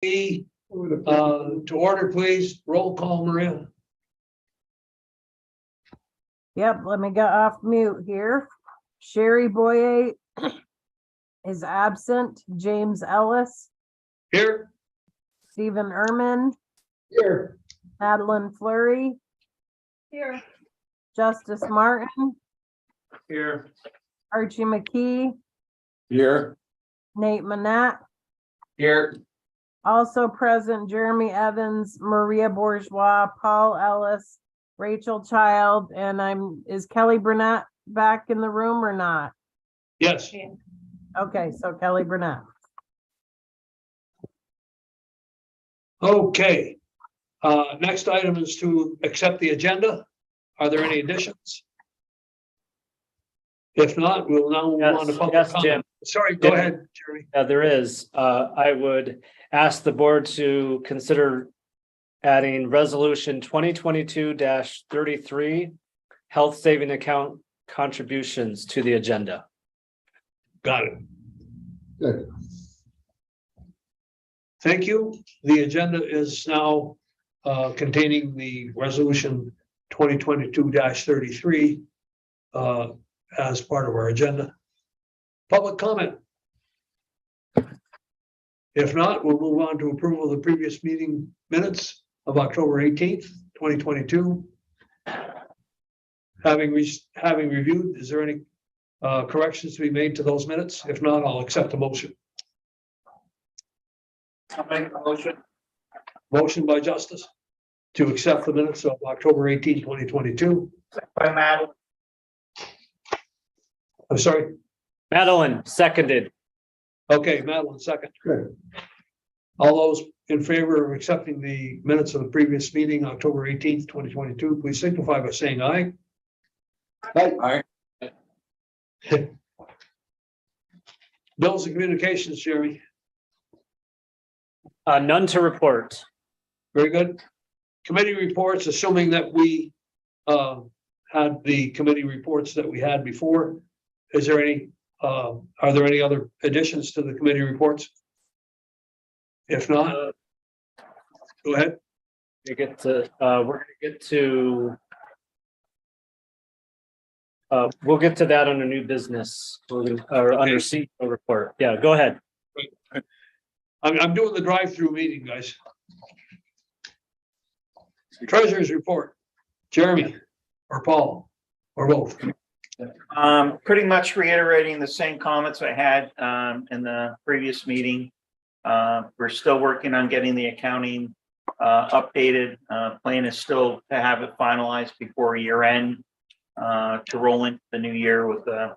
to order, please. Roll call, Maria. Yep, let me get off mute here. Sherry Boye is absent. James Ellis, Here. Stephen Ehrman, Here. Madeline Fleury, Here. Justice Martin, Here. Archie McKee, Here. Nate Manette, Here. also present Jeremy Evans, Maria Bourgeois, Paul Ellis, Rachel Child, and is Kelly Burnett back in the room or not? Yes. Okay, so Kelly Burnett. Okay. Next item is to accept the agenda. Are there any additions? If not, we'll now move on to public comment. Jim. Sorry, go Jim. ahead, Jeremy. There is. I would ask the board to consider adding resolution 2022-33 health saving account contributions to the agenda. Got it. Good. Thank you. The agenda is now containing the resolution 2022-33 as part of our agenda. Public comment. If not, we'll move on to approval of the previous meeting minutes of October 18th, 2022. Having reviewed, is there any corrections to be made to those minutes? If not, I'll accept the motion. I'll make a motion. Motion by Justice to accept the minutes of October 18, 2022. By Madeline. I'm sorry. Madeline, seconded. Okay, Madeline, second. Good. All those in favor of accepting the minutes of the previous meeting, October 18th, 2022, please signify by saying aye. Aye. Bills and communications, Jeremy. None to report. Very good. Committee reports, assuming that we had the committee reports that we had before. Is there any, are there any other additions to the committee reports? If not, go ahead. We're gonna get to we'll get to that on a new business or under CEO report. Yeah, go ahead. I'm doing the drive-through meeting, guys. Treasurer's report. Jeremy or Paul or both. Pretty much reiterating the same comments I had in the previous meeting. We're still working on getting the accounting updated. Plan is still to have it finalized before year end to roll into the new year with a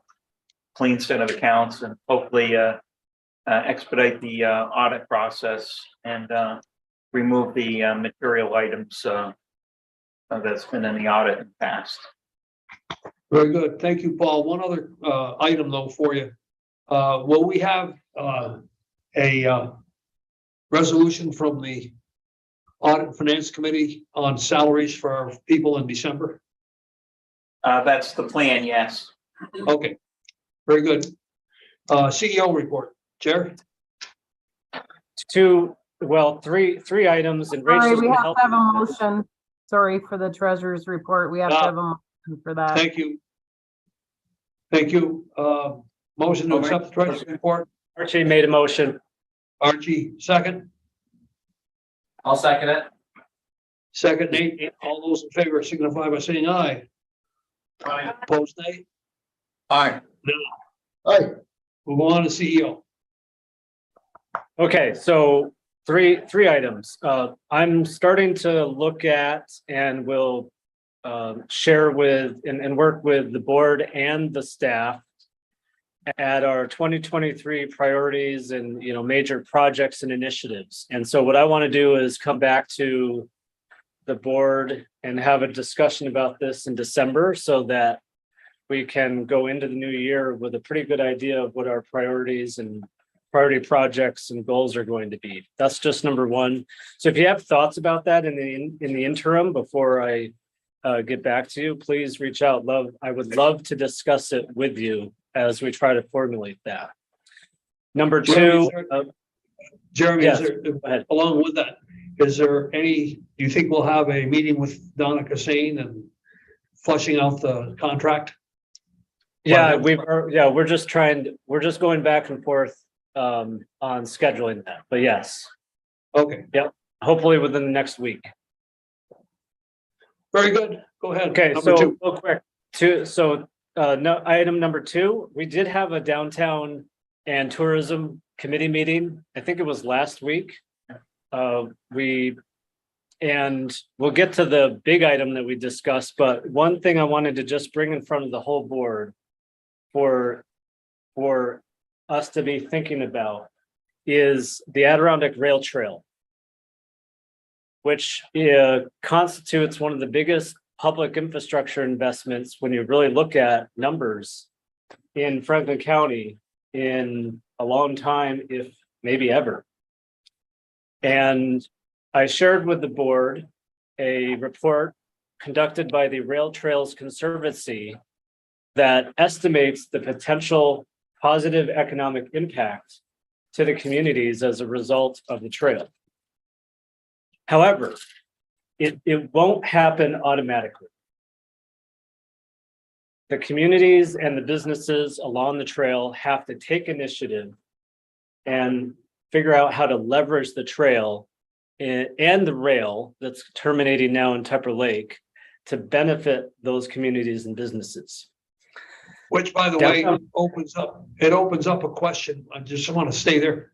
clean set of accounts and hopefully expedite the audit process and remove the material items that's been in the audit in the past. Very good. Thank you, Paul. One other item though for you. Will we have a resolution from the Audit and Finance Committee on salaries for our people in December? That's the plan, yes. Okay, very good. CEO report, Chair. Three items, and Sorry, Rachel's we gonna have help to have a me with this. motion. Sorry for the treasurer's report. We have to have a motion for that. Thank you. Thank you. Motion to accept the treasurer's report. Archie made a motion. Archie, second. I'll second it. Second, Nate. All those in favor signify by saying aye. Aye. Opposed, nay. Aye. No. Aye. Move on to CEO. Okay, so three items. I'm starting to look at and will share with and work with the board and the staff at our 2023 priorities and major projects and initiatives. And so what I want to do is come back to the board and have a discussion about this in December so that we can go into the new year with a pretty good idea of what our priorities and priority projects and goals are going to be. That's just number one. So if you have thoughts about that in the interim before I get back to you, please reach out. I would love to discuss it with you as we try to formulate that. Number two, Jeremy, Yes, is there, go ahead. along with that, is there any, do you think we'll have a meeting with Donna Cassane and flushing out the contract? Yeah, Well, we're just going back and forth on scheduling that, but yes, Okay, hopefully within the next week. very good. Go ahead. Okay, Number so two. real quick, no, item number 2, we did have a downtown and tourism committee meeting. I think it was last week. And we'll get to the big item that we discussed, but one thing I wanted to just bring in front of the whole board for us to be thinking about is the Adirondack Rail Trail, which constitutes one of the biggest public infrastructure investments when you really look at numbers in Franklin County in a long time, if maybe ever. And I shared with the board a report conducted by the Rail Trails Conservancy that estimates the potential positive economic impact to the communities as a result of the trail. However, it won't happen automatically. The communities and the businesses along the trail have to take initiative and figure out how to leverage the trail and the rail that's terminating now in Tupper Lake to benefit those communities and businesses. Which, by the way, opens up a question. I just want to stay there.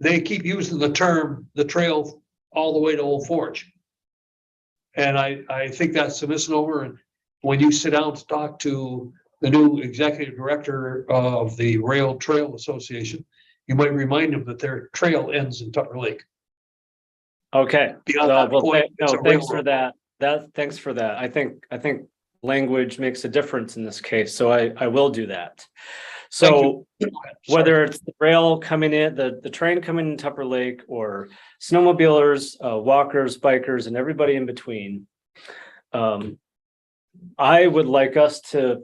They keep using the term, the trail all the way to Old Forge. And I think that's a misnomer. And when you sit down to talk to the new executive director of the Rail Trail Association, you might remind them that their trail ends in Tupper Lake. Okay, Beyond that point, it's a thanks for railroad. that. Thanks for that. I think language makes a difference in this case, so I will do that. So whether it's the rail coming in, the train coming in Tupper Lake, or snowmobilers, walkers, bikers, and everybody in between, I would like us to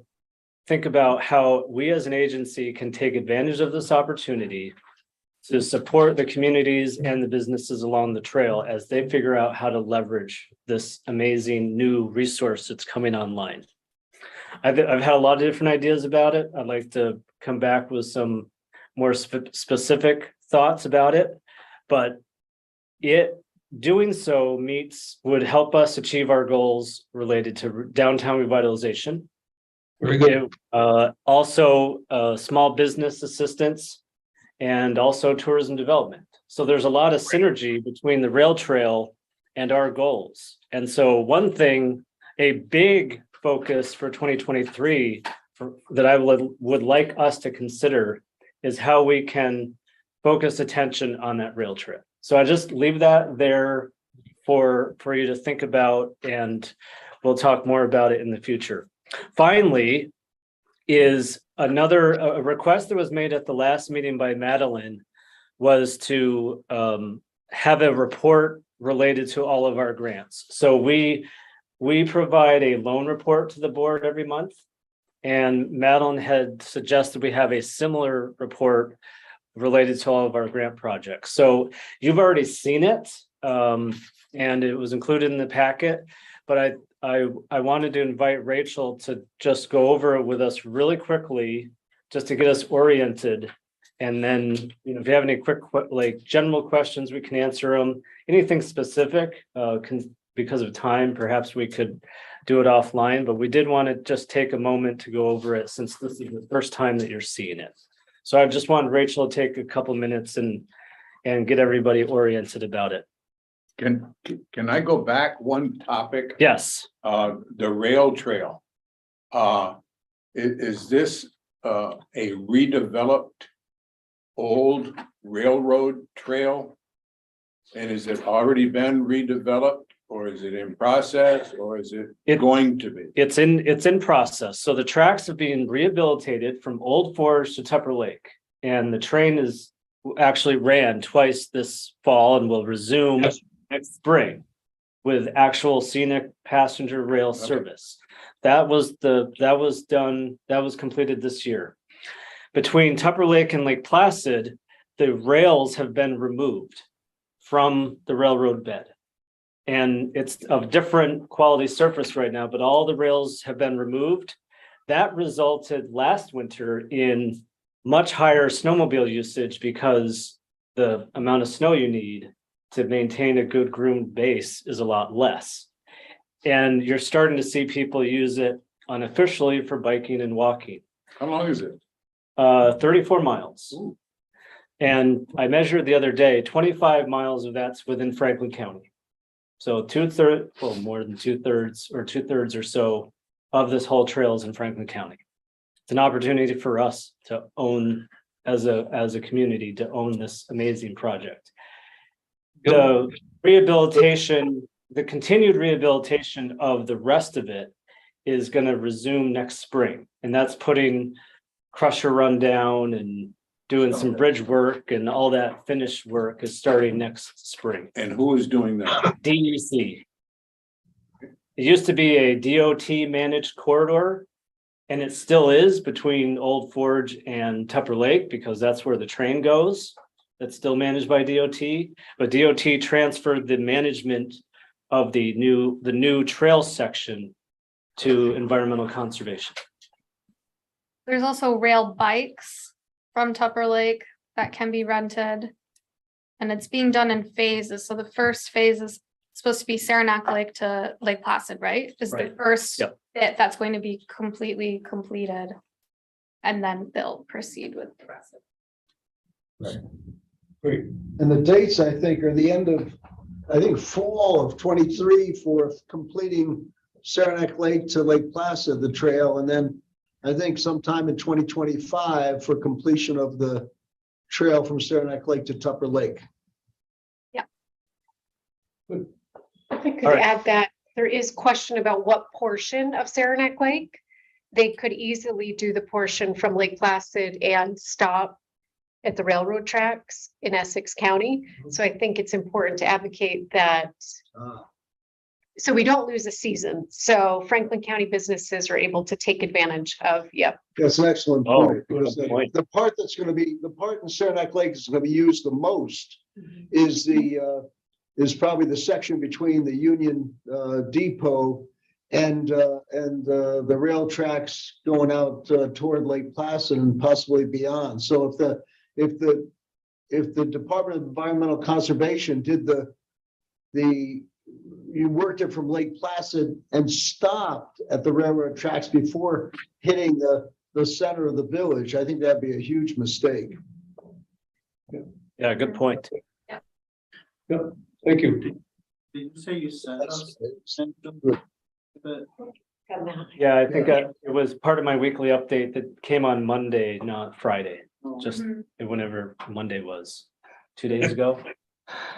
think about how we as an agency can take advantage of this opportunity to support the communities and the businesses along the trail as they figure out how to leverage this amazing new resource that's coming online. I've had a lot of different ideas about it. I'd like to come back with some more specific thoughts about it, but doing so would help us achieve our goals related to downtown revitalization. Very good. Also, small business assistance, and also tourism development. So there's a lot of synergy between the rail trail and our goals. And so one thing, a big focus for 2023 that I would like us to consider is how we can focus attention on that rail trail. So I just leave that there for you to think about, and we'll talk more about it in the future. Finally, is a request that was made at the last meeting by Madeline was to have a report related to all of our grants. So we provide a loan report to the board every month, and Madeline had suggested we have a similar report related to all of our grant projects. So you've already seen it, and it was included in the packet, but I wanted to invite Rachel to just go over it with us really quickly, just to get us oriented. And then, if you have any quick, general questions, we can answer them. Anything specific, because of time, perhaps we could do it offline, but we did want to just take a moment to go over it since this is the first time that you're seeing it. So I just wanted Rachel to take a couple minutes and get everybody oriented about it. Can I go back one topic? Yes. The rail trail. Is this a redeveloped old railroad trail? And has it already been redeveloped, or is it in process, or is it going to be? It's in process. So the tracks have been rehabilitated from Old Forge to Tupper Lake, and the train is actually ran twice this fall and will resume next spring with actual scenic passenger rail service. That was completed this year. Between Tupper Lake and Lake Placid, the rails have been removed from the railroad bed. And it's of different quality surface right now, but all the rails have been removed. That resulted last winter in much higher snowmobile usage because the amount of snow you need to maintain a good groomed base is a lot less. And you're starting to see people use it unofficially for biking and walking. How long is it? 34 miles. Ooh. And I measured the other day, 25 miles of that's within Franklin County. So more than 2/3 or so of this whole trail is in Franklin County. It's an opportunity for us to own, as a community, to own this amazing project. The rehabilitation, the continued rehabilitation of the rest of it is going to resume next spring. And that's putting crusher rundown and doing some bridge work, and all that finished work is starting next spring. And who is doing that? DEC. It used to be a DOT managed corridor, and it still is between Old Forge and Tupper Lake because that's where the train goes. That's still managed by DOT, but DOT transferred the management of the new trail section to environmental conservation. There's also rail bikes from Tupper Lake that can be rented. And it's being done in phases. So the first phase is supposed to be Saranac Lake to Lake Placid, right? Is the Right. first Yep. bit that's going to be completely completed. And then they'll proceed with the rest of it. Great. And the dates, I think, are the end of, I think, fall of 23 for completing Saranac Lake to Lake Placid, the trail, and then I think sometime in 2025 for completion of the trail from Saranac Lake to Tupper Lake. If I could All right. add that there is question about what portion of Saranac Lake. They could easily do the portion from Lake Placid and stop at the railroad tracks in Essex County. So I think it's important to advocate that so we don't lose a season. So Franklin County businesses are able to take advantage of, That's an excellent Oh, point. Because good point. the part that's going to be, the part in Saranac Lake that's going to be used the most is is probably the section between the Union Depot and the rail tracks going out toward Lake Placid and possibly beyond. So if the Department of Environmental Conservation did you worked it from Lake Placid and stopped at the railroad tracks before hitting the center of the village, I think that'd be a huge mistake. Yeah, good point. Thank you. Did you say you sent us? Yeah, I think it was part of my weekly update that came on Monday, not Friday, just whenever Monday was, 2 days ago.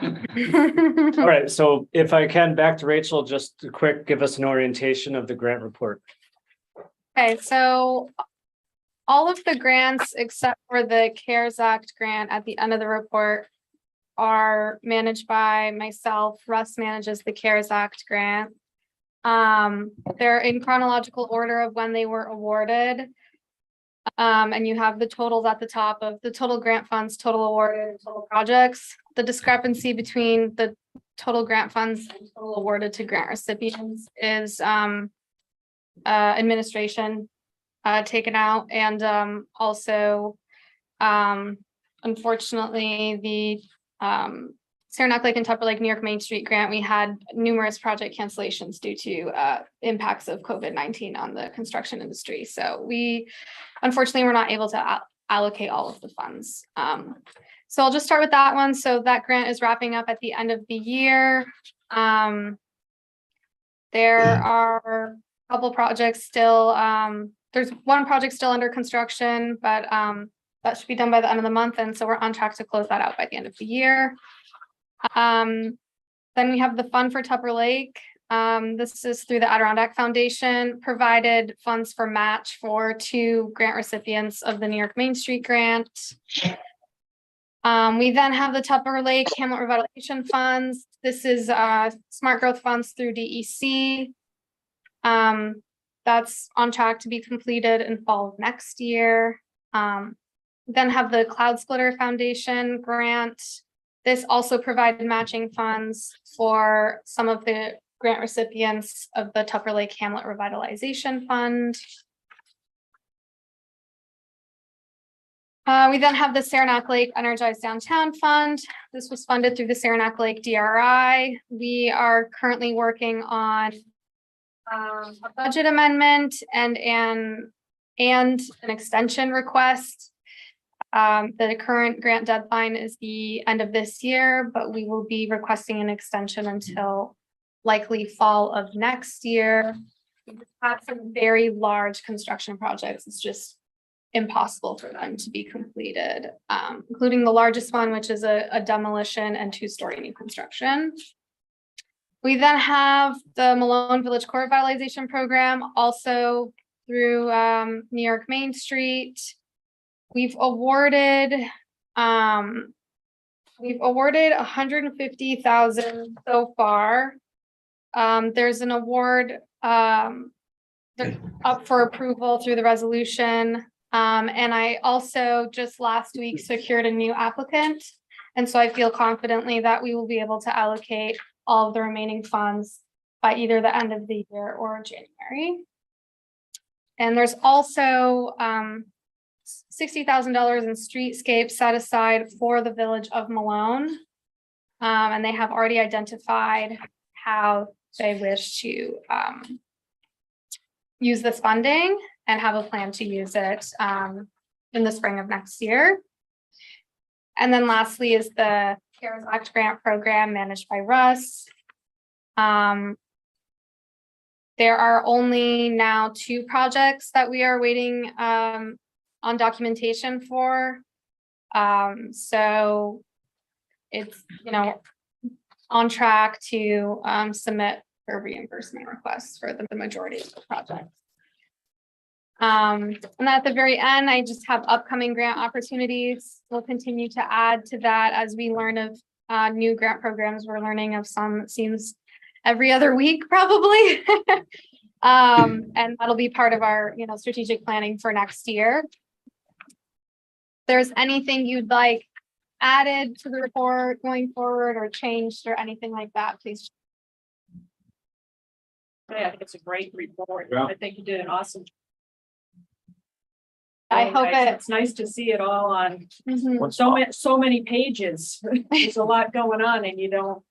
All right, so if I can, back to Rachel, just a quick, give us an orientation of the grant report. Okay, so all of the grants except for the CARES Act grant at the end of the report are managed by myself. Russ manages the CARES Act grant. They're in chronological order of when they were awarded. And you have the totals at the top of the total grant funds, total awarded, and total projects. The discrepancy between the total grant funds and total awarded to grant recipients is administration taken out, and also unfortunately the Saranac Lake and Tupper Lake New York Main Street grant, we had numerous project cancellations due to impacts of COVID-19 on the construction industry. So we unfortunately were not able to allocate all of the funds. So I'll just start with that one. So that grant is wrapping up at the end of the year. There are a couple projects still, there's one project still under construction, but that should be done by the end of the month. And so we're on track to close that out by the end of the year. Then we have the Fund for Tupper Lake. This is through the Adirondack Foundation, provided funds for match for 2 grant recipients of the New York Main Street grant. We then have the Tupper Lake Hamlet Revitalization Funds. This is smart growth funds through DEC. That's on track to be completed in fall of next year. Then have the Cloud Splitter Foundation grant. This also provided matching funds for some of the grant recipients of the Tupper Lake Hamlet Revitalization Fund. We then have the Saranac Lake Energized Downtown Fund. This was funded through the Saranac Lake DRI. We are currently working on a budget amendment and an extension request. The current grant deadline is the end of this year, but we will be requesting an extension until likely fall of next year. We have some very large construction projects. It's just impossible for them to be completed, including the largest one, which is a demolition and 2-story new construction. We then have the Malone Village Core Revitalization Program, also through New York Main Street. We've awarded $150,000 so far. There's an award up for approval through the resolution. And I also just last week secured a new applicant. And so I feel confidently that we will be able to allocate all of the remaining funds by either the end of the year or January. And there's also $60,000 in streetscapes set aside for the village of Malone. And they have already identified how they wish to use this funding and have a plan to use it in the spring of next year. And then lastly is the CARES Act grant program managed by Russ. There are only now 2 projects that we are waiting on documentation for. So it's, on track to submit for reimbursement requests for the majority of the projects. And at the very end, I just have upcoming grant opportunities. We'll continue to add to that as we learn of new grant programs. We're learning of some, it seems, every other week, probably. And that'll be part of our, strategic planning for next year. If there's anything you'd like added to the report going forward or changed or anything like that, please. I think it's a great report. Yeah. I think you did an awesome. I hope It's nice to see it all on Mhm. so many pages. There's a lot going on and you don't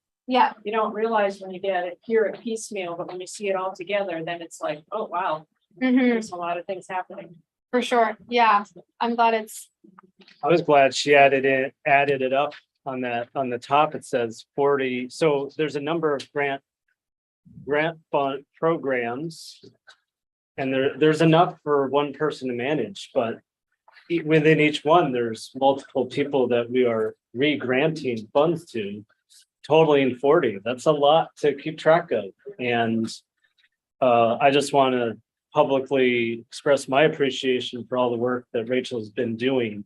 realize when you get it here at piecemeal, but when you see it all together, then it's like, oh, wow, Mhm. there's a lot of things happening. For sure. Yeah, I'm glad it's. I was glad she added it up on the top. It says 40. So there's a number of grant fund programs. And there's enough for one person to manage, but within each one, there's multiple people that we are re-granting funds to, totaling 40. That's a lot to keep track of. And I just want to publicly express my appreciation for all the work that Rachel's been doing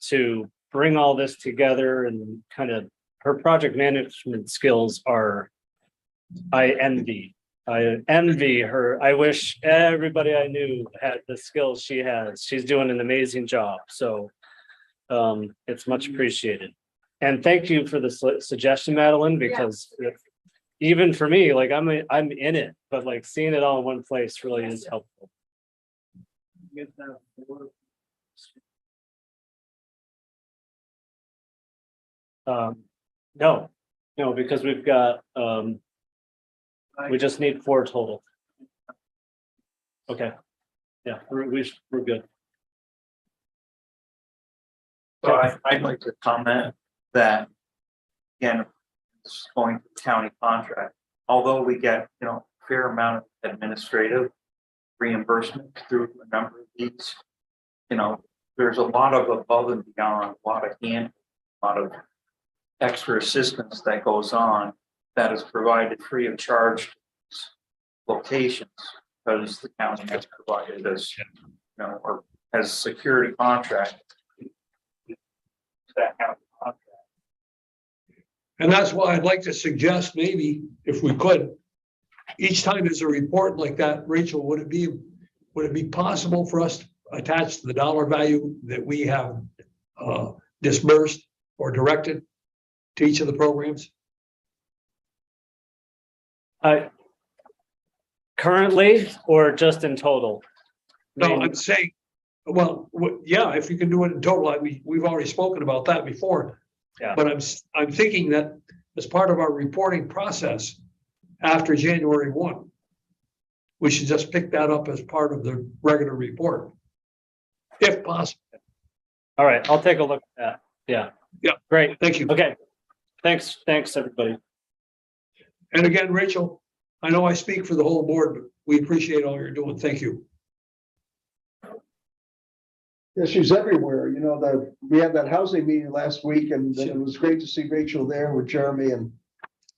to bring all this together, and kind of her project management skills are, I envy her. I wish everybody I knew had the skills she has. She's doing an amazing job. So it's much appreciated. And thank you for the suggestion, Madeline, because even for me, like I'm in it, but like seeing it all in one place really is helpful. No, because we've got we just need 4 total. Okay. Yeah, we're good. So I'd like to comment that, again, this is going to the county contract, although we get, a fair amount of administrative reimbursement through a number of these, there's a lot of above and beyond, a lot of extra assistance that goes on that is provided free of charge to these locations, because the county has provided us, or has security contract. That county contract. And that's why I'd like to suggest, maybe if we could, each time there's a report like that, Rachel, would it be possible for us to attach the dollar value that we have dispersed or directed to each of the programs? Currently, or just in total? No, I'm saying, well, yeah, if you can do it in total, we've already spoken about that before. Yeah. But I'm thinking that as part of our reporting process after January 1, we should just pick that up as part of the regular report, if possible. All right, I'll take a look at that. Yeah. Yeah. Great. Thank you. Okay. Thanks, everybody. And again, Rachel, I know I speak for the whole board, but we appreciate all you're doing. Thank you. Yeah, she's everywhere. You know, we had that housing meeting last week and it was great to see Rachel there with Jeremy and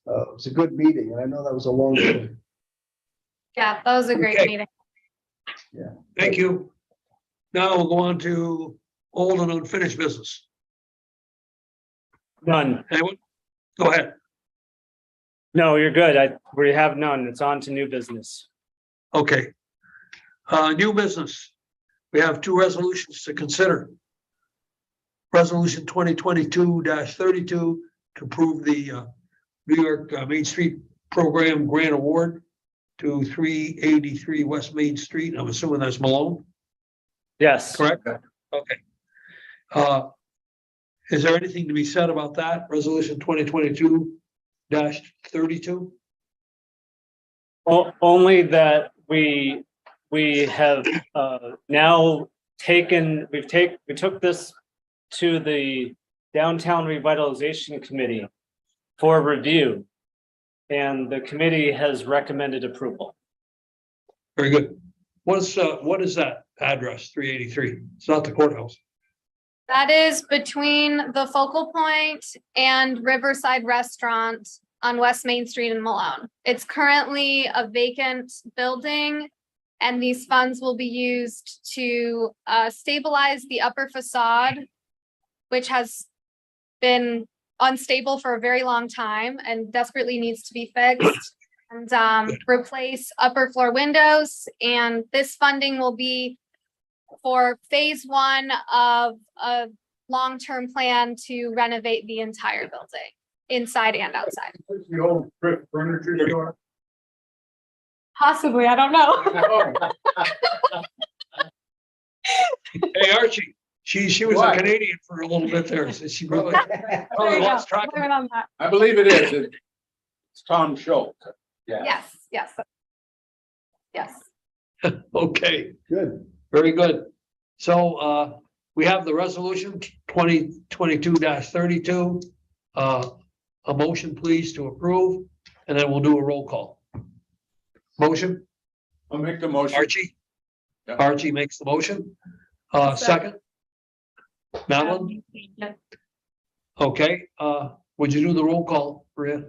it was a good meeting. And I know that was a long day. Yeah, that was a great Okay. meeting. Thank you. Now we'll go on to old and unfinished business. None. Anyone? Go ahead. No, you're good. We have none. It's on to new business. Okay. New business. We have two resolutions to consider. Resolution 2022-32 to approve the New York Main Street Program Grant Award to 383 West Main Street. I'm assuming that's Malone, Yes. correct? Okay. Is there anything to be said about that? Resolution 2022-32? Only that we have now taken, we took this to the Downtown Revitalization Committee for review. And the committee has recommended approval. Very good. What is that address, 383? It's not the courthouse. That is between the Focal Point and Riverside Restaurant on West Main Street in Malone. It's currently a vacant building, and these funds will be used to stabilize the upper facade, which has been unstable for a very long time and desperately needs to be fixed, and replace upper floor windows. And this funding will be for phase 1 of a long-term plan to renovate the entire building, inside and outside. The old brick furniture store. Possibly, I don't know. Hey, Archie, she was What? a Canadian for a little bit there. So she probably There you go. lost track of Blame it on that. I believe it is. It's Tom Schultz. Yeah. Yes. it. Okay, Good. very good. So we have the resolution 2022-32. A motion, please, to approve, and then we'll do a roll call. Motion, I'll make the motion. Archie? Yeah. Archie makes the motion. Second? Madeline? Okay, would you do the roll call, Maria?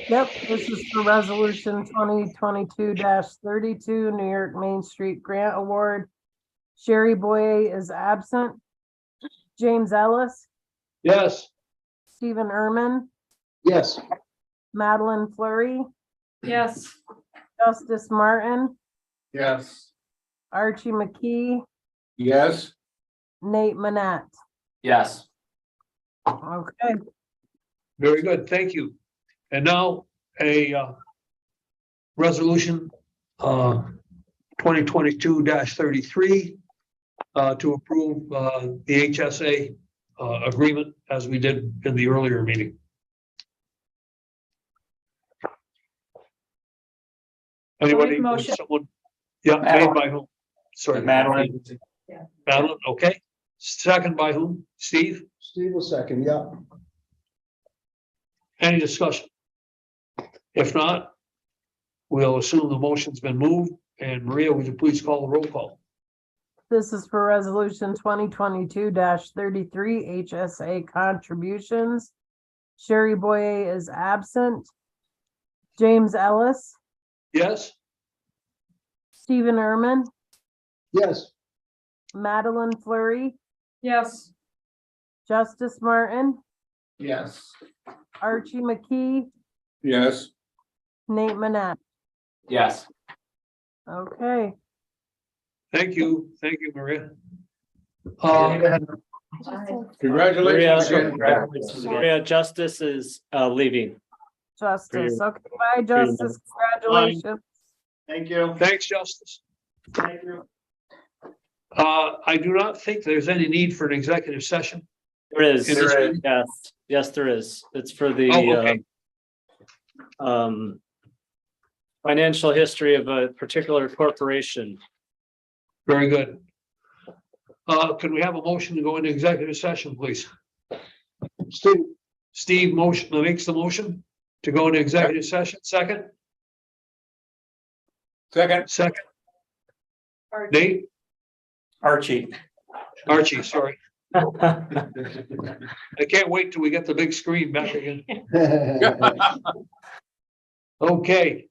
Yep, this is for resolution 2022-32, New York Main Street Grant Award. Sherry Boye is absent. James Ellis, Yes. Stephen Erman, Yes. Madeline Fleury, Yes. Justice Martin, Yes. Archie McKee, Yes. Nate Manette. Yes. Okay, Very good, thank you. And now a resolution 2022-33 to approve the HSA agreement as we did in the earlier meeting. Anybody? motion. Someone? Yeah, made by whom? Sorry. Madeline. Madeline, okay. Second by whom? Steve? Steve will second, yeah. Any discussion? If not, we'll assume the motion's been moved. And Maria, would you please call the roll call? this is for resolution 2022-33, HSA contributions. Sherry Boye is absent. James Ellis, Yes? Stephen Erman, Yes. Madeline Fleury, Yes. Justice Martin, Yes. Archie McKee, Yes. Nate Manette. Yes. Okay, Thank you, Maria. Congratulations. Maria. Jen. Maria, Justice is leaving. Justice. Okay, bye, Justice. Congratulations. Thank you. Thanks, Justice. Thank you. I do not think there's any need for an executive session. There is, There is. yes, there is. It's for the Oh, okay. financial history of a particular corporation. Very good. Could we have a motion to go into executive session, please? Steve makes the motion to go into executive session. Second, Second. Nate, Archie. Archie, sorry. I can't wait till we get the big screen back again. Okay.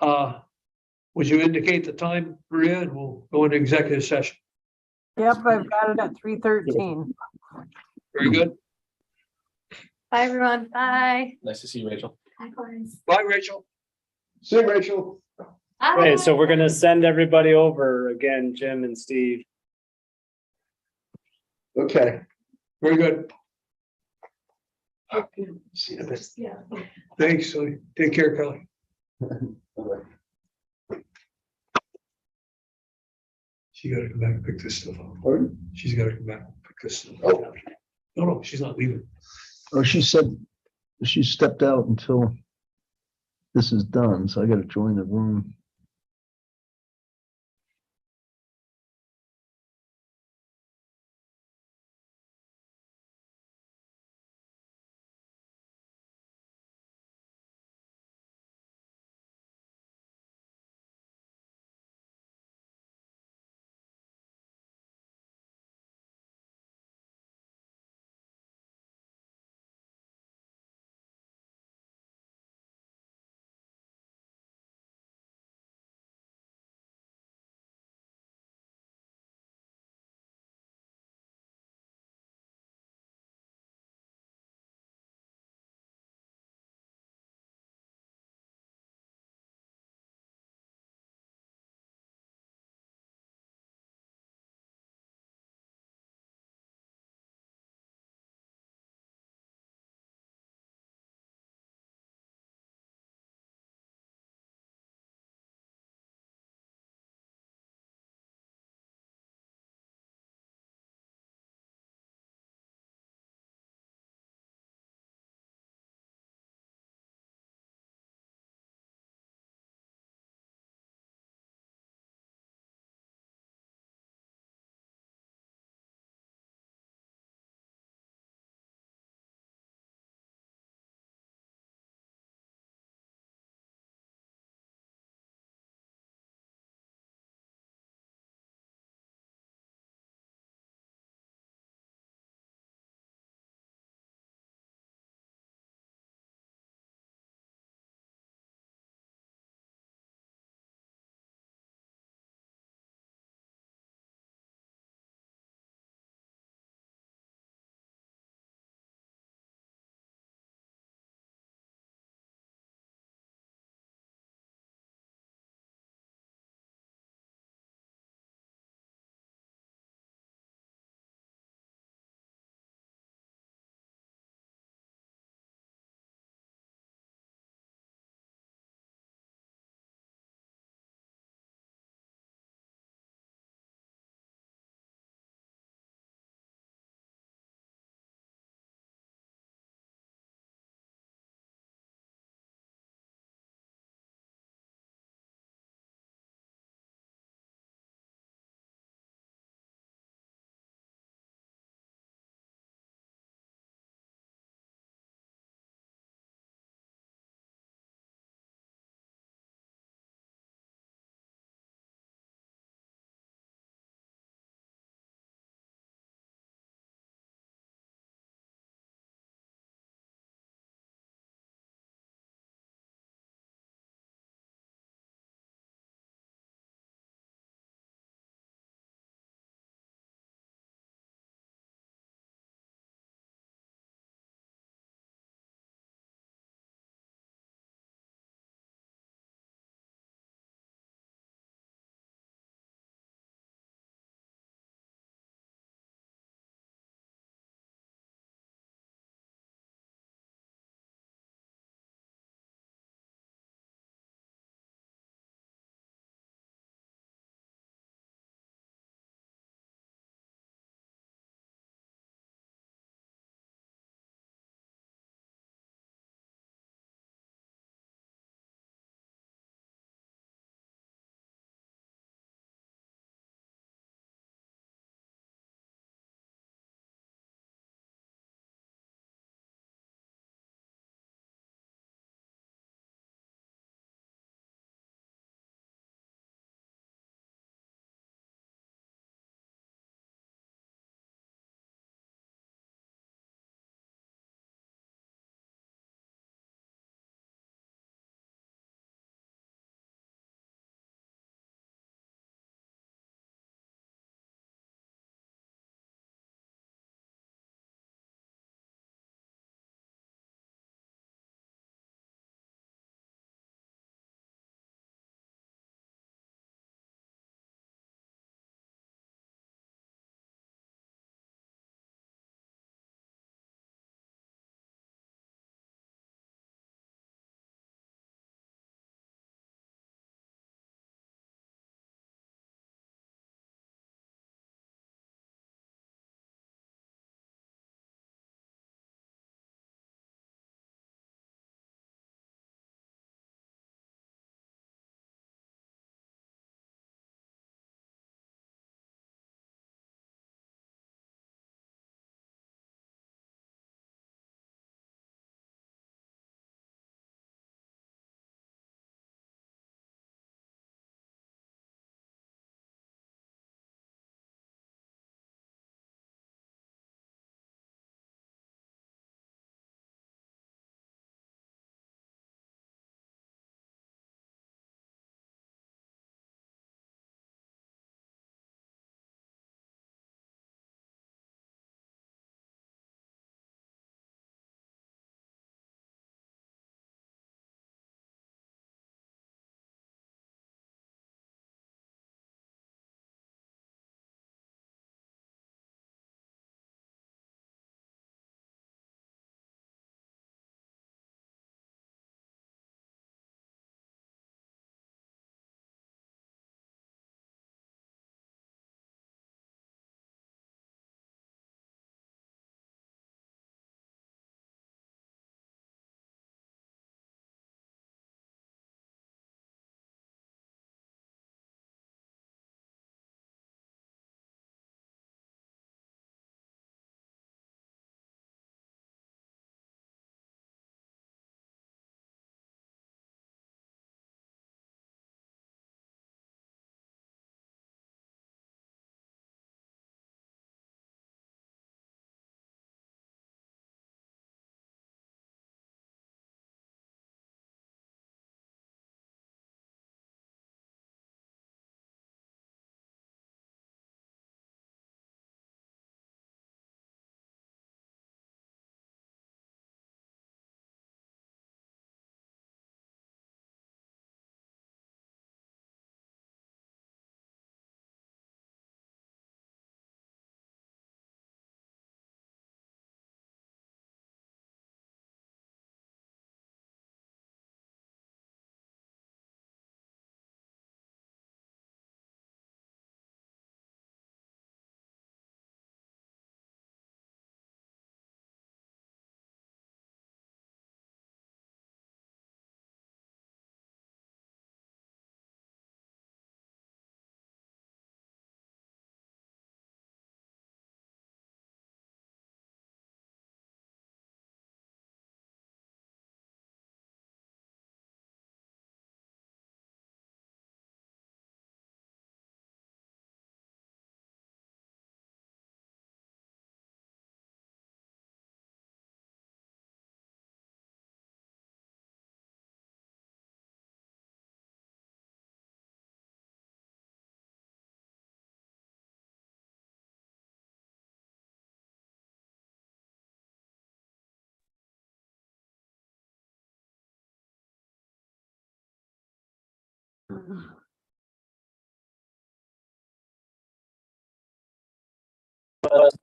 Would you indicate the time, Maria, and we'll go into executive session? Yep, I've got it at 3:13. Very good. Bye, everyone. Bye. Nice to see you, Rachel. Bye, Rachel. See you, Rachel. Okay, so we're gonna send everybody over again, Jim and Steve. Okay. Very good. See you in a bit. Thanks. So take care, Kelly. She gotta come back and pick this stuff up. Pardon? She's gotta come back and pick this stuff up. No, she's not leaving. Oh, she said she stepped out until this is done, so I gotta join the room.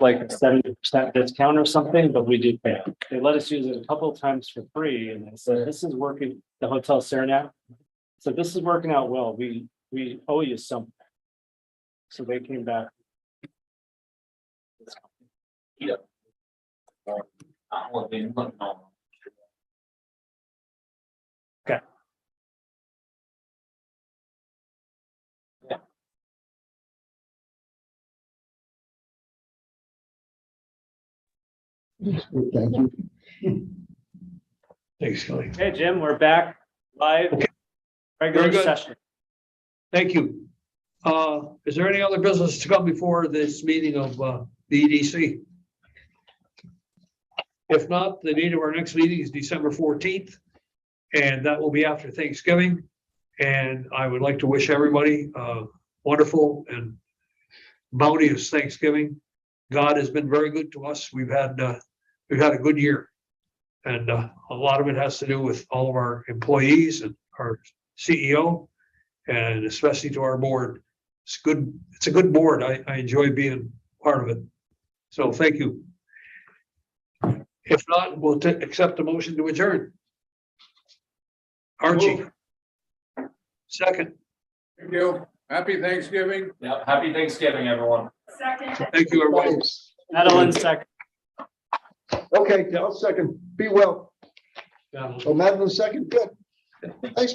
Like a 70% discount or something, but we do pay. They let us use it a couple of times for free, and they said, this is working, the Hotel Saranac. So this is working out well. We owe you something. So they came back. Okay. Thank you. Thanks, Kelly. Hey, Jim, we're back live. Okay. Regular Very good. session. Thank you. Is there any other business to come before this meeting of the EDC? If not, the date of our next meeting is December 14th, and that will be after Thanksgiving. And I would like to wish everybody wonderful and bounteous Thanksgiving. God has been very good to us. We've had a good year. And a lot of it has to do with all of our employees and our CEO, and especially to our board. It's good. It's a good board. I enjoy being part of it. So thank you. If not, we'll accept the motion to adjourn. Archie. Second. Thank you. Happy Thanksgiving. Yep. Happy Thanksgiving, everyone. Second. Thank you, everybody. Thanks. Madeline, second. Okay, I'll second. Be well. Yeah. Oh, Madeline, second. Good. Thanks.